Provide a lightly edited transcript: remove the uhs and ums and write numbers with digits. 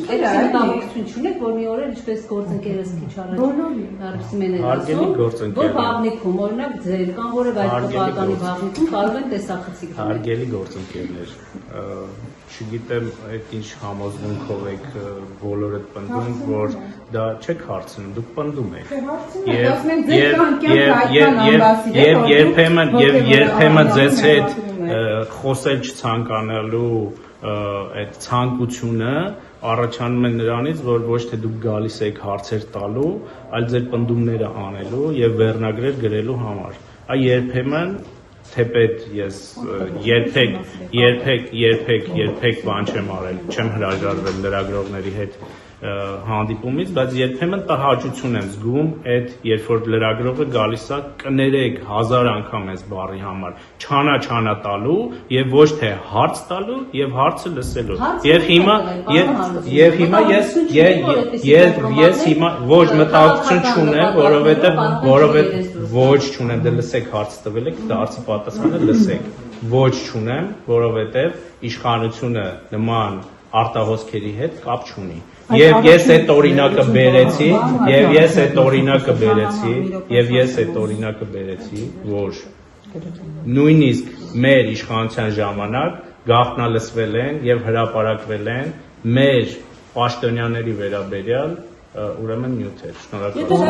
մտահոգություն չունեք, որ մի օր էլ ինչպես գործընկերս քիչ առաջ Արքսիմենեն ասում, որ բաղնիքում, օրինակ ձեր կամ որևէ այլ կապականի բաղնիքում կարող են տեսախցիկ լինել։ Հարգելի գործընկերներ, չգիտեմ այդ ինչ համոզմունքով եք բոլորը պնդում, որ դա չեք հարցնում, դուք պնդում եք։ Եվ երբեմն ձեզ հետ խոսել չցանկանալու այդ ցանկությունը առաջանում է նրանից, որ ոչ թե դուք գալիս եք հարցեր տալու, այլ ձեր պնդումները անելու եւ վերնագրեր գրելու համար։ Այ երբեմն թեպետ ես երբեք բան չեմ արել, չեմ հրաժարվել լրագրողների հետ հանդիպումից, բայց երբեմն տհաճություն եմ զգում այդ երբ որ լրագրողը գալիս է կներեք 1000 անգամ այս բառի համար չանա տալու եւ ոչ թե հարց տալու եւ հարցը լսելու եւ հիմա ես հիմա ոչ մտահոգություն չունեմ որովհետեւ ոչ չունեմ դե լսեք հարց տվել եք դարձի պատասխանը լսեք ոչ չունեմ որովհետեւ իշխանությունը նման արտահոսքերի հետ կապ չունի Եվ ես այդ օրինակը բերեցի, որ նույնիսկ մեր իշխանության ժամանակ գաղտնալսվել են եւ հրապարակվել են մեր պաշտոնյաների վերաբերյալ ուրեմն նյութեր։ Շնորհակալ եմ։